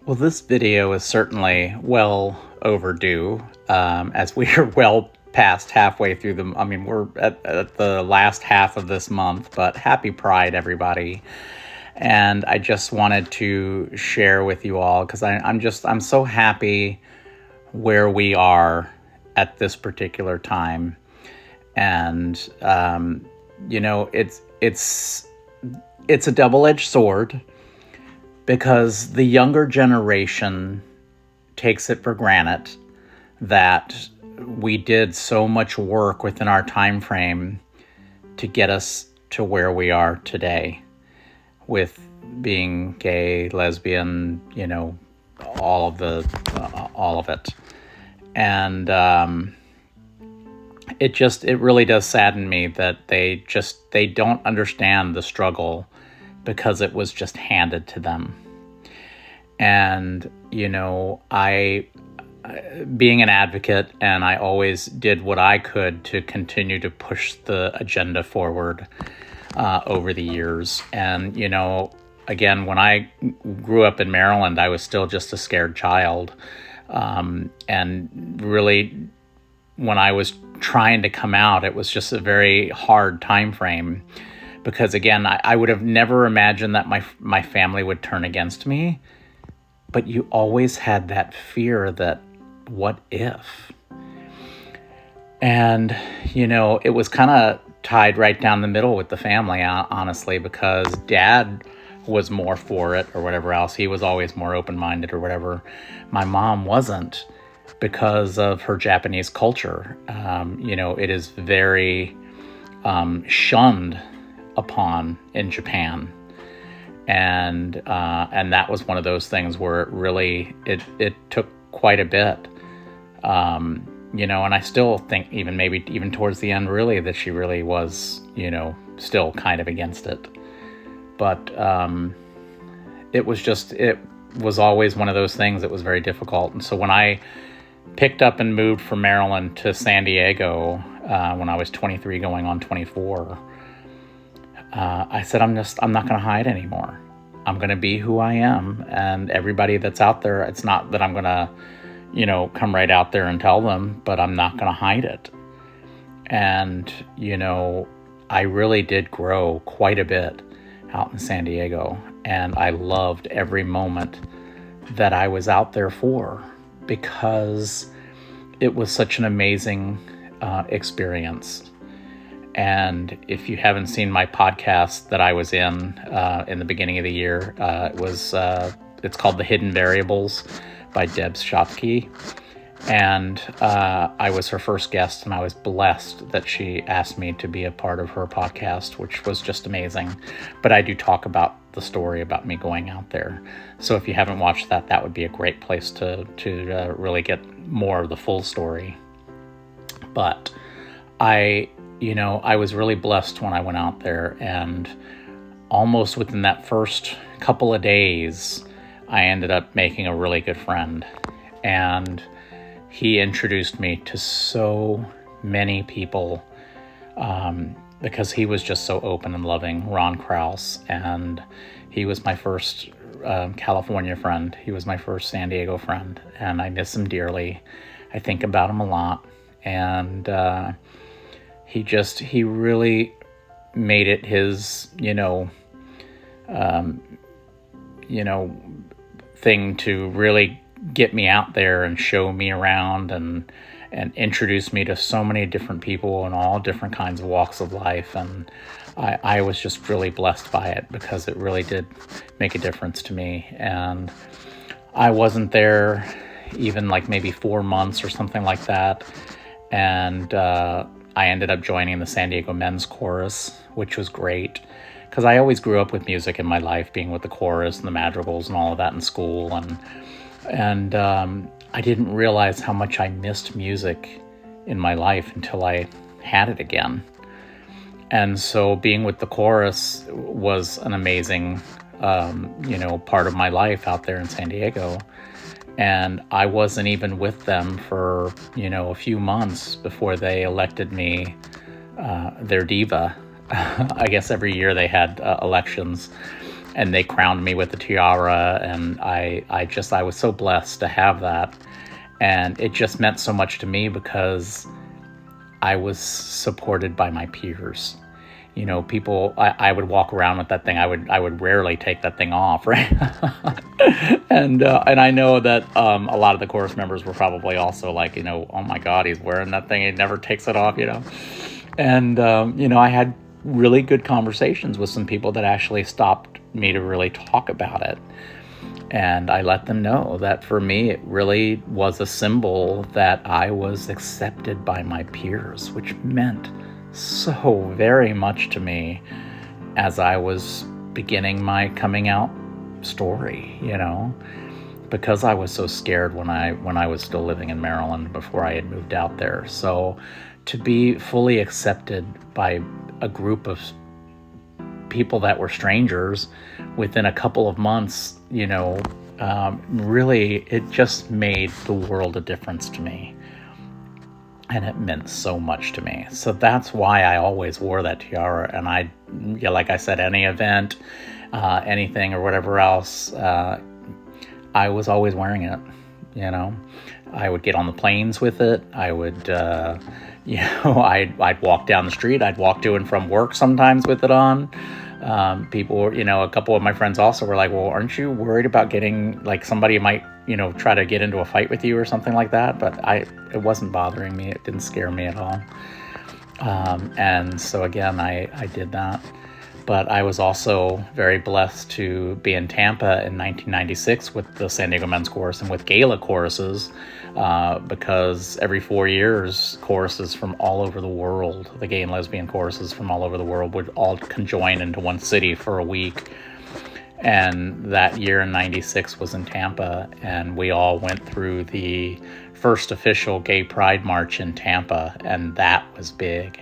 Well, this video is certainly well overdue, as we are well past halfway through we're at the last half of this month, but happy Pride, everybody. And I just wanted to share with you all because I'm so happy where we are at this particular time. And, it's a double-edged sword because the younger generation takes it for granted that we did so much work within our time frame to get us to where we are today with being gay, lesbian, all of it. And it really does sadden me that they don't understand the struggle because it was just handed to them. And, I, being an advocate, and I always did what I could to continue to push the agenda forward over the years. And, again, when I grew up in Maryland, I was still just a scared child. And really, when I was trying to come out, it was just a very hard time frame. Because again, I would have never imagined that my family would turn against me. But you always had that fear that, what if? And, it was kind of tied right down the middle with the family, honestly, because Dad was more for it or whatever else. He was always more open-minded or whatever. My mom wasn't because of her Japanese culture. It is very shunned upon in Japan, and that was one of those things where it took quite a bit, and I still think even towards the end really that she really was still kind of against it, but it was always one of those things that was very difficult. And so when I picked up and moved from Maryland to San Diego when I was 23 going on 24, I said, I'm not going to hide anymore. I'm going to be who I am. And everybody that's out there, it's not that I'm going to, come right out there and tell them, but I'm not going to hide it. And, I really did grow quite a bit out in San Diego. And I loved every moment that I was out there for, because it was such an amazing experience. And if you haven't seen my podcast that I was in the beginning of the year, it's called The Hidden Variables by Deb Shopke. And I was her first guest, and I was blessed that she asked me to be a part of her podcast, which was just amazing. But I do talk about the story about me going out there. So if you haven't watched that, that would be a great place to really get more of the full story. But I was really blessed when I went out there, and almost within that first couple of days, I ended up making a really good friend. And he introduced me to so many people because he was just so open and loving, Ron Krause. And he was my first California friend. He was my first San Diego friend, and I miss him dearly. I think about him a lot. And he really made it his, thing to really get me out there and show me around and introduce me to so many different people in all different kinds of walks of life. And I was just really blessed by it, because it really did make a difference to me. And I wasn't there even like maybe 4 months or something like that. And I ended up joining the San Diego Men's Chorus, which was great, because I always grew up with music in my life, being with the chorus and the madrigals and all of that in school. And I didn't realize how much I missed music in my life until I had it again. And so being with the chorus was an amazing, part of my life out there in San Diego. And I wasn't even with them for, a few months before they elected me their diva. I guess every year they had elections. and they crowned me with the tiara, and I was so blessed to have that. And it just meant so much to me because I was supported by my peers. You know, people, I would walk around with that thing. I would rarely take that thing off, right? And I know that a lot of the chorus members were probably also like, you know, oh my God, he's wearing that thing. He never takes it off, you know. And, you know, I had really good conversations with some people that actually stopped me to really talk about it. And I let them know that for me, it really was a symbol that I was accepted by my peers, which meant so very much to me as I was beginning my coming out story, you know, because I was so scared when I was still living in Maryland before I had moved out there. So to be fully accepted by a group of people that were strangers within a couple of months, you know, really, it just made the world a difference to me. And it meant so much to me. So that's why I always wore that tiara. And like I said, any event, anything or whatever else, I was always wearing it, you know. I would get on the planes with it. I would, you know, I'd walk down the street. I'd walk to and from work sometimes with it on. People, you know, a couple of my friends also were like, well, aren't you worried about getting, like, somebody might, you know, try to get into a fight with you or something like that? But it wasn't bothering me. It didn't scare me at all. And so again, I did that. But I was also very blessed to be in Tampa in 1996 with the San Diego Men's Chorus and with Gala choruses, because every 4 years, choruses from all over the world, the gay and lesbian choruses from all over the world, would all conjoin into one city for a week. And that year in 96 was in Tampa, and we all went through the first official Gay Pride March in Tampa, and that was big.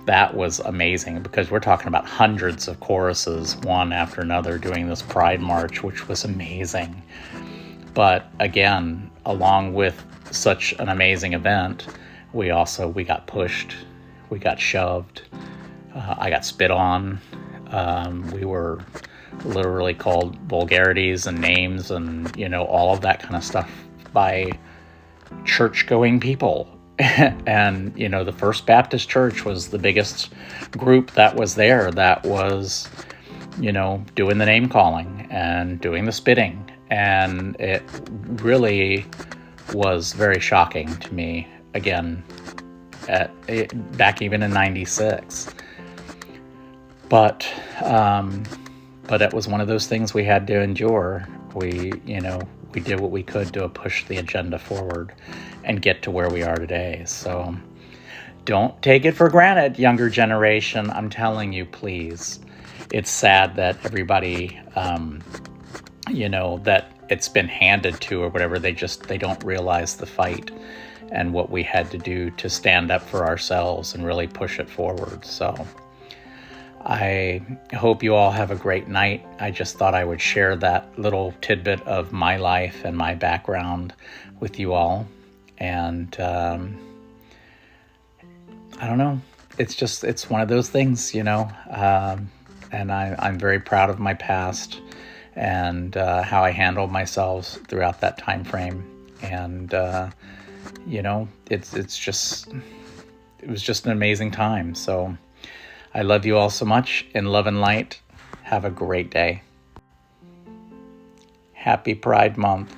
That was amazing because we're talking about hundreds of choruses, one after another, doing this Pride March, which was amazing. But again, along with such an amazing event, we got pushed, we got shoved, I got spit on. We were literally called vulgarities and names and, you know, all of that kind of stuff by church-going people. And, you know, the First Baptist Church was the biggest group that was there, that was, you know, doing the name calling and doing the spitting. And it really was very shocking to me, again, back even in 96. But it was one of those things we had to endure. We did what we could to push the agenda forward and get to where we are today. So don't take it for granted, younger generation. I'm telling you, please. It's sad that everybody, you know, that it's been handed to or whatever. They don't realize the fight and what we had to do to stand up for ourselves and really push it forward. So I hope you all have a great night. I just thought I would share that little tidbit of my life and my background with you all. And I don't know. It's one of those things, you know. And I'm very proud of my past and how I handled myself throughout that time frame. And you know, it was just an amazing time. So I love you all so much. In love and light, have a great day. Happy Pride Month.